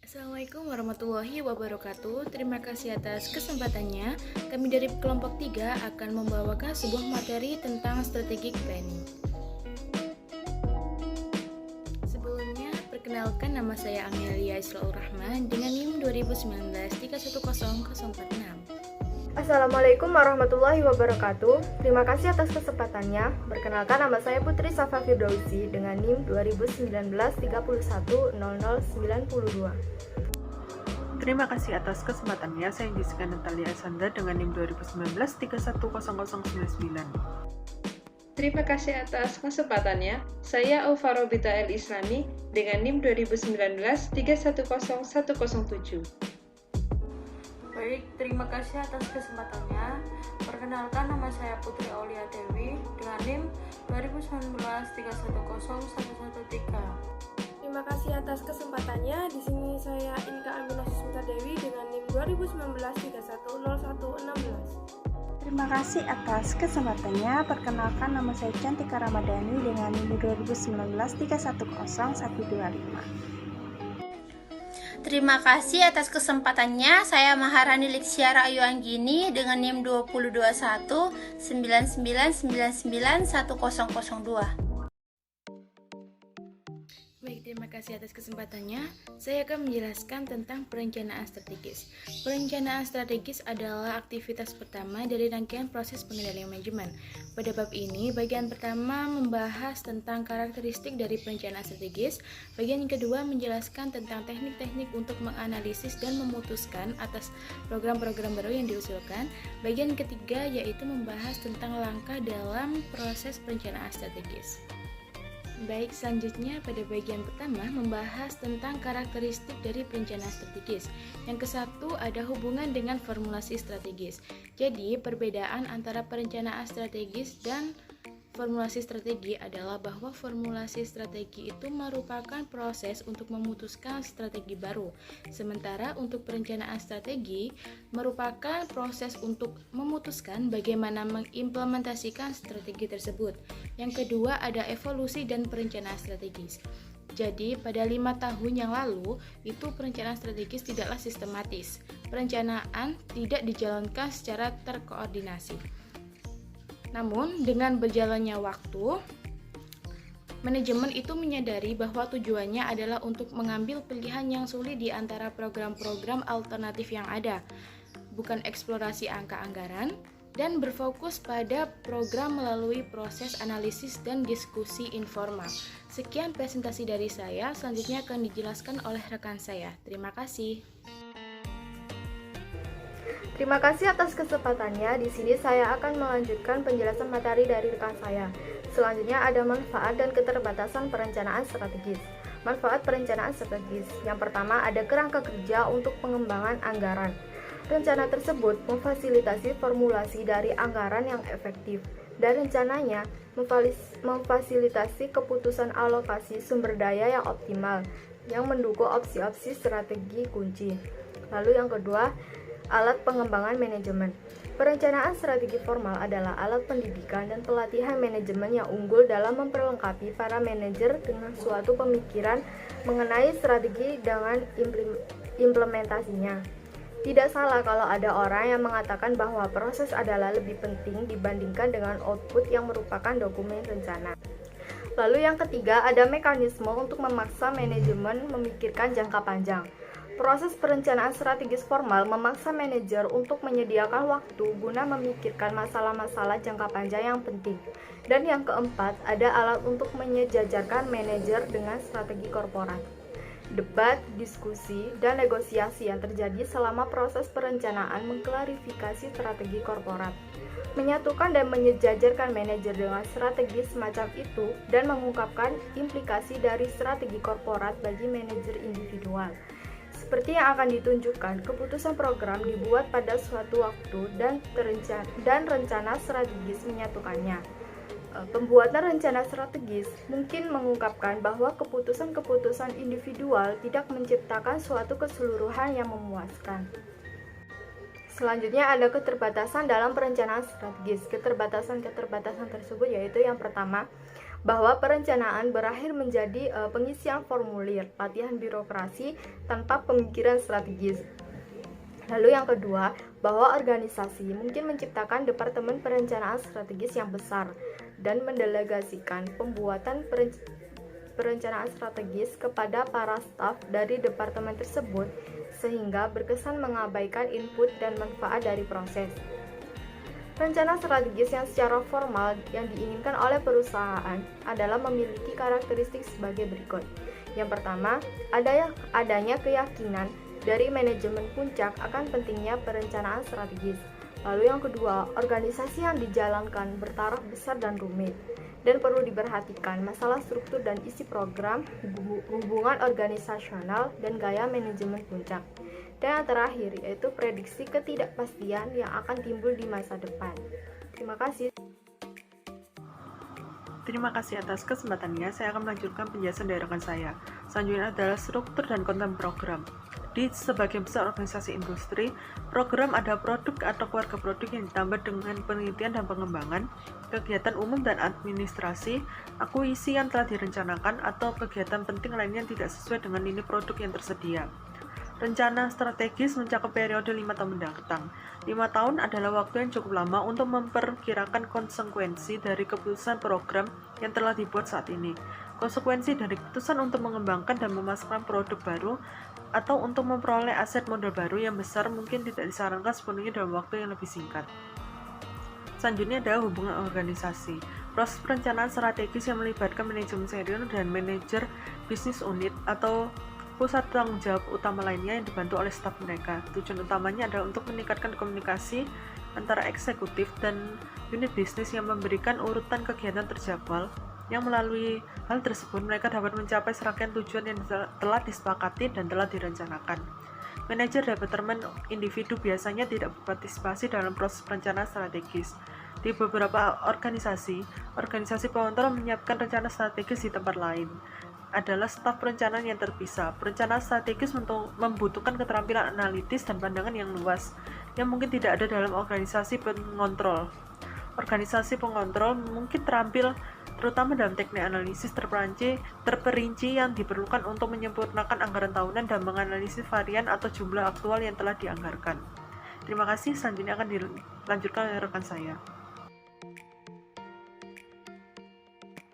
Assalamualaikum warahmatullahi wabarakatuh. Terima kasih atas kesempatannya. Kami dari kelompok 3 akan membawakan sebuah materi tentang strategic planning. Sebelumnya, perkenalkan nama saya Amelia Israul Rahman dengan NIM 2019-310046. Assalamualaikum warahmatullahi wabarakatuh. Terima kasih atas kesempatannya. Perkenalkan, nama saya Putri Safa Firdausi dengan NIM 2019-31000092. Terima kasih atas kesempatannya. Saya Jessica Natalia Asanda dengan NIM 2019-310099. Terima kasih atas kesempatannya. Saya Alvaro Bita El Islami dengan NIM 2019-310107. Baik, terima kasih atas kesempatannya. Perkenalkan, nama saya Putri Aulia Dewi dengan NIM 2019-310113. Terima kasih atas kesempatannya. Di sini saya Inka Aminah Susmita Dewi dengan NIM 2019-310116. Terima kasih atas kesempatannya. Perkenalkan, nama saya Cantika Ramadhani dengan NIM 2019-310125. Terima kasih atas kesempatannya. Saya Maharani Lixiara Ayu Anggini dengan NIM 2021-9999-1002. Baik, terima kasih atas kesempatannya. Saya akan menjelaskan tentang perencanaan strategis. Perencanaan strategis adalah aktivitas pertama dari rangkaian proses pengendalian manajemen. Pada bab ini, bagian pertama membahas tentang karakteristik dari perencanaan strategis. Bagian kedua menjelaskan tentang teknik-teknik untuk menganalisis dan memutuskan atas program-program baru yang diusulkan. Bagian ketiga yaitu membahas tentang langkah dalam proses perencanaan strategis. Baik, selanjutnya pada bagian pertama membahas tentang karakteristik dari perencanaan strategis. Yang ke-1 ada hubungan dengan formulasi strategis. Jadi, perbedaan antara perencanaan strategis dan formulasi strategi adalah bahwa formulasi strategi itu merupakan proses untuk memutuskan strategi baru. Sementara untuk perencanaan strategi merupakan proses untuk memutuskan bagaimana mengimplementasikan strategi tersebut. Yang kedua ada evolusi dan perencanaan strategis. Jadi pada 5 tahun yang lalu itu perencanaan strategis tidaklah sistematis. Perencanaan tidak dijalankan secara terkoordinasi. Namun, dengan berjalannya waktu, manajemen itu menyadari bahwa tujuannya adalah untuk mengambil pilihan yang sulit di antara program-program alternatif yang ada, bukan eksplorasi angka anggaran, dan berfokus pada program melalui proses analisis dan diskusi informal. Sekian presentasi dari saya, selanjutnya akan dijelaskan oleh rekan saya. Terima kasih. Terima kasih atas kesempatannya. Di sini saya akan melanjutkan penjelasan materi dari rekan saya. Selanjutnya ada manfaat dan keterbatasan perencanaan strategis. Manfaat perencanaan strategis. Yang pertama ada kerangka kerja untuk pengembangan anggaran. Rencana tersebut memfasilitasi formulasi dari anggaran yang efektif dan rencananya memfasilitasi keputusan alokasi sumber daya yang optimal yang mendukung opsi-opsi strategi kunci. Lalu yang kedua, alat pengembangan manajemen. Perencanaan strategi formal adalah alat pendidikan dan pelatihan manajemen yang unggul dalam memperlengkapi para manajer dengan suatu pemikiran mengenai strategi dengan implementasinya. Tidak salah kalau ada orang yang mengatakan bahwa proses adalah lebih penting dibandingkan dengan output yang merupakan dokumen rencana. Lalu yang ketiga, ada mekanisme untuk memaksa manajemen memikirkan jangka panjang. Proses perencanaan strategis formal memaksa manajer untuk menyediakan waktu guna memikirkan masalah-masalah jangka panjang yang penting. Dan yang keempat, ada alat untuk menyejajarkan manajer dengan strategi korporat. Debat, diskusi, dan negosiasi yang terjadi selama proses perencanaan mengklarifikasi strategi korporat. Menyatukan dan menyejajarkan manajer dengan strategi semacam itu dan mengungkapkan implikasi dari strategi korporat bagi manajer individual. Seperti yang akan ditunjukkan, keputusan program dibuat pada suatu waktu dan rencana strategis menyatukannya. Pembuatan rencana strategis mungkin mengungkapkan bahwa keputusan-keputusan individual tidak menciptakan suatu keseluruhan yang memuaskan. Selanjutnya ada keterbatasan dalam perencanaan strategis. Keterbatasan tersebut yaitu yang pertama, bahwa perencanaan berakhir menjadi pengisian formulir, latihan birokrasi tanpa pemikiran strategis. Lalu yang kedua, bahwa organisasi mungkin menciptakan departemen perencanaan strategis yang besar dan mendelegasikan pembuatan perencanaan strategis kepada para staf dari departemen tersebut sehingga berkesan mengabaikan input dan manfaat dari proses. Rencana strategis yang secara formal yang diinginkan oleh perusahaan adalah memiliki karakteristik sebagai berikut. Yang pertama, adanya keyakinan dari manajemen puncak akan pentingnya perencanaan strategis. Lalu yang kedua, organisasi yang dijalankan bertaraf besar dan rumit, dan perlu diperhatikan masalah struktur dan isi program, hubungan organisasional, dan gaya manajemen puncak. Dan yang terakhir, yaitu prediksi ketidakpastian yang akan timbul di masa depan. Terima kasih. Terima kasih atas kesempatannya. Saya akan melanjutkan penjelasan dari rekan saya. Selanjutnya adalah struktur dan konten program. Di sebagian besar organisasi industri, program ada produk atau keluarga produk yang ditambah dengan penelitian dan pengembangan, kegiatan umum dan administrasi, akuisisi yang telah direncanakan, atau kegiatan penting lainnya yang tidak sesuai dengan lini produk yang tersedia. Rencana strategis mencakup periode 5 tahun mendatang. 5 tahun adalah waktu yang cukup lama untuk memperkirakan konsekuensi dari keputusan program yang telah dibuat saat ini. Konsekuensi dari keputusan untuk mengembangkan dan memasarkan produk baru atau untuk memperoleh aset modal baru yang besar mungkin tidak disarankan sepenuhnya dalam waktu yang lebih singkat. Selanjutnya adalah hubungan organisasi. Proses perencanaan strategis yang melibatkan manajemen senior dan manajer bisnis unit atau pusat tanggung jawab utama lainnya yang dibantu oleh staf mereka. Tujuan utamanya adalah untuk meningkatkan komunikasi antara eksekutif dan unit bisnis yang memberikan urutan kegiatan terjadwal, yang melalui hal tersebut mereka dapat mencapai serangkaian tujuan yang telah disepakati dan telah direncanakan. Manajer departemen individu biasanya tidak berpartisipasi dalam proses perencanaan strategis. Di beberapa organisasi pengontrol menyiapkan rencana strategis di tempat lain adalah staf perencanaan yang terpisah. Perencanaan strategis membutuhkan keterampilan analitis dan pandangan yang luas, yang mungkin tidak ada dalam organisasi pengontrol. Organisasi pengontrol mungkin terampil terutama dalam teknik analisis terperinci yang diperlukan untuk menyempurnakan anggaran tahunan dan menganalisis varian atau jumlah aktual yang telah dianggarkan. Terima kasih, selanjutnya akan dilanjutkan oleh rekan saya.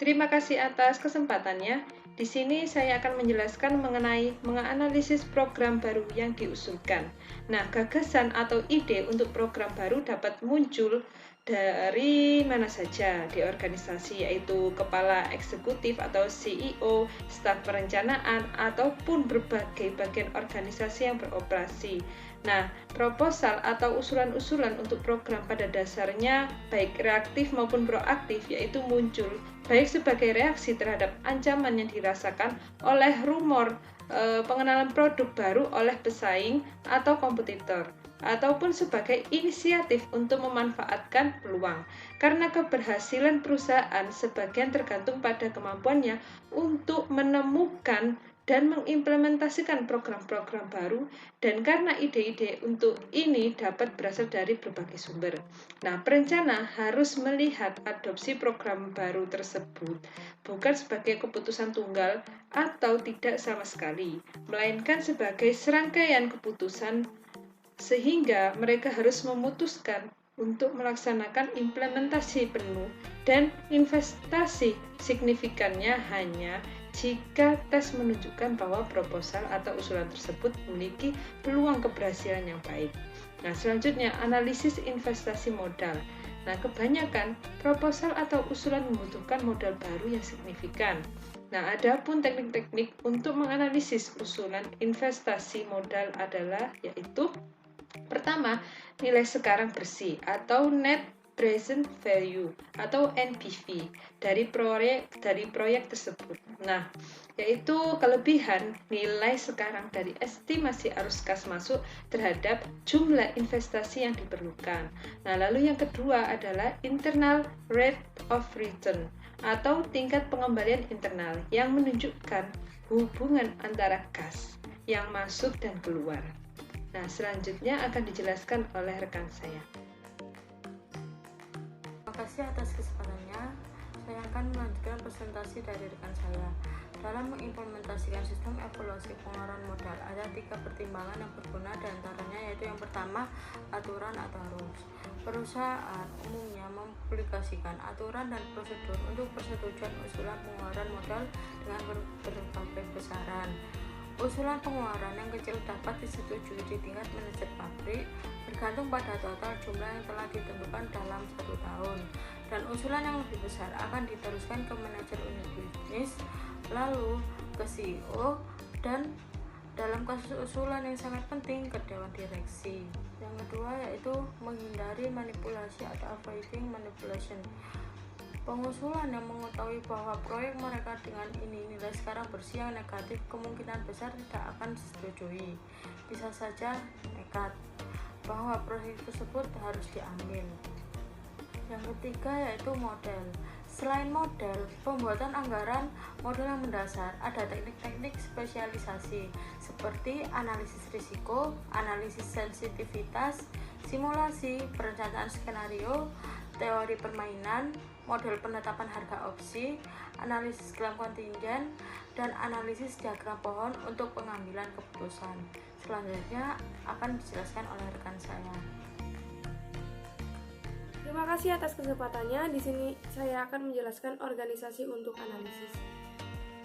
Terima kasih atas kesempatannya. Di sini saya akan menjelaskan mengenai menganalisis program baru yang diusulkan. Nah, gagasan atau ide untuk program baru dapat muncul dari mana saja di organisasi, yaitu kepala eksekutif atau CEO, staf perencanaan, ataupun berbagai bagian organisasi yang beroperasi. Nah, proposal atau usulan-usulan untuk program pada dasarnya baik reaktif maupun proaktif, yaitu muncul baik sebagai reaksi terhadap ancaman yang dirasakan oleh rumor pengenalan produk baru oleh pesaing atau kompetitor, ataupun sebagai inisiatif untuk memanfaatkan peluang. Karena keberhasilan perusahaan sebagian tergantung pada kemampuannya untuk menemukan dan mengimplementasikan program-program baru, dan karena ide-ide untuk ini dapat berasal dari berbagai sumber. Nah, perencana harus melihat adopsi program baru tersebut bukan sebagai keputusan tunggal atau tidak sama sekali, melainkan sebagai serangkaian keputusan, sehingga mereka harus memutuskan untuk melaksanakan implementasi penuh dan investasi signifikannya hanya jika tes menunjukkan bahwa proposal atau usulan tersebut memiliki peluang keberhasilan yang baik. Nah, selanjutnya analisis investasi modal. Nah, kebanyakan proposal atau usulan membutuhkan modal baru yang signifikan. Nah, adapun teknik-teknik untuk menganalisis usulan investasi modal adalah yaitu pertama, nilai sekarang bersih atau net present value atau NPV dari proyek tersebut. Nah, yaitu kelebihan nilai sekarang dari estimasi arus kas masuk terhadap jumlah investasi yang diperlukan. Nah, lalu yang kedua adalah internal rate of return atau tingkat pengembalian internal yang menunjukkan hubungan antara kas yang masuk dan keluar. Nah, selanjutnya akan dijelaskan oleh rekan saya. Terima kasih atas kesempatannya. Saya akan melanjutkan presentasi dari rekan saya. Dalam mengimplementasikan sistem evaluasi pengeluaran modal, ada 3 pertimbangan yang berguna, diantaranya yaitu yang pertama, aturan atau rules. Perusahaan umumnya mempublikasikan aturan dan prosedur untuk persetujuan usulan pengeluaran modal dengan berbagai besaran. Usulan pengeluaran yang kecil dapat disetujui di tingkat manajer pabrik bergantung pada total jumlah yang telah ditentukan dalam 1 tahun, dan usulan yang lebih besar akan diteruskan ke manajer unit bisnis, lalu ke CEO, dan dalam kasus usulan yang sangat penting ke dewan direksi. Yang kedua yaitu menghindari manipulasi atau avoiding manipulation. Pengusulan yang mengetahui bahwa proyek mereka dengan ini nilai sekarang bersih yang negatif kemungkinan besar tidak akan disetujui. Bisa saja nekat bahwa proyek tersebut harus diambil. Yang ketiga yaitu model. Selain model, pembuatan anggaran model yang mendasar, ada teknik-teknik spesialisasi seperti analisis risiko, analisis sensitivitas, simulasi, perencanaan skenario, teori permainan, model penetapan harga opsi, analisis klaim kontingen, dan analisis diagram pohon untuk pengambilan keputusan. Selanjutnya akan dijelaskan oleh rekan saya. Terima kasih atas kesempatannya. Di sini saya akan menjelaskan organisasi untuk analisis.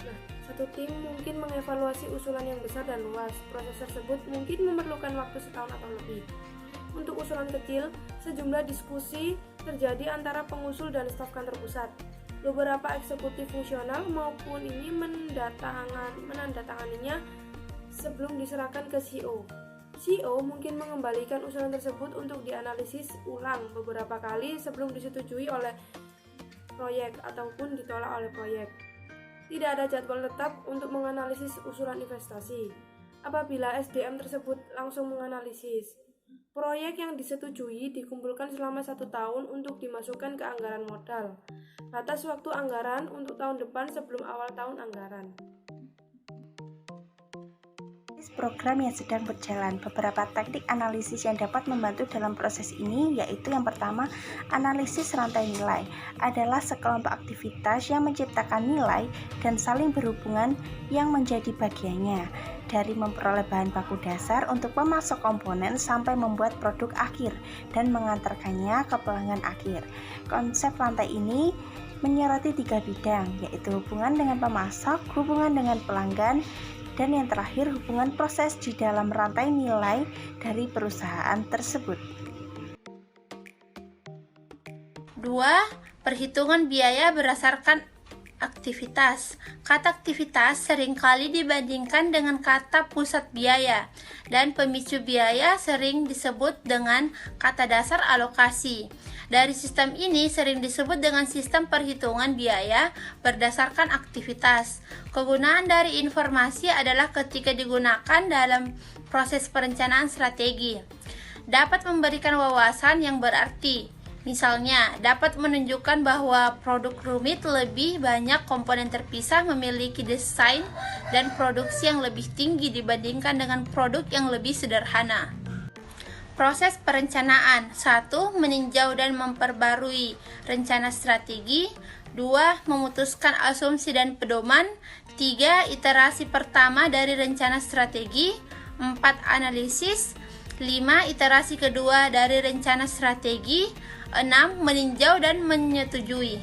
Nah, satu tim mungkin mengevaluasi usulan yang besar dan luas. Proses tersebut mungkin memerlukan waktu setahun atau lebih. Untuk usulan kecil, sejumlah diskusi terjadi antara pengusul dan staf kantor pusat. Beberapa eksekutif fungsional maupun ini menandatanganinya sebelum diserahkan ke CEO. CEO mungkin mengembalikan usulan tersebut untuk dianalisis ulang beberapa kali sebelum disetujui oleh proyek ataupun ditolak oleh proyek. Tidak ada jadwal tetap untuk menganalisis usulan investasi. Apabila SDM tersebut langsung menganalisis, proyek yang disetujui dikumpulkan selama 1 tahun untuk dimasukkan ke anggaran modal. Batas waktu anggaran untuk tahun depan sebelum awal tahun anggaran. Program yang sedang berjalan. Beberapa teknik analisis yang dapat membantu dalam proses ini yaitu yang pertama, analisis rantai nilai adalah sekelompok aktivitas yang menciptakan nilai dan saling berhubungan yang menjadi bagiannya, dari memperoleh bahan baku dasar untuk memasok komponen sampai membuat produk akhir dan mengantarkannya ke pelanggan akhir. Konsep rantai ini menyoroti 3 bidang, yaitu hubungan dengan pemasok, hubungan dengan pelanggan, dan yang terakhir hubungan proses di dalam rantai nilai dari perusahaan tersebut. 2. Perhitungan biaya berdasarkan aktivitas. Kata aktivitas seringkali dibandingkan dengan kata pusat biaya, dan pemicu biaya sering disebut dengan kata dasar alokasi. Dari sistem ini sering disebut dengan sistem perhitungan biaya berdasarkan aktivitas. Kegunaan dari informasi adalah ketika digunakan dalam proses perencanaan strategi. Dapat memberikan wawasan yang berarti. Misalnya, dapat menunjukkan bahwa produk rumit lebih banyak komponen terpisah memiliki desain dan produksi yang lebih tinggi dibandingkan dengan produk yang lebih sederhana. Proses perencanaan. 1. Meninjau dan memperbarui rencana strategi. 2. Memutuskan asumsi dan pedoman. 3. Iterasi pertama dari rencana strategi. 4. Analisis. 5. Iterasi kedua dari rencana strategi. 6. Meninjau dan menyetujui.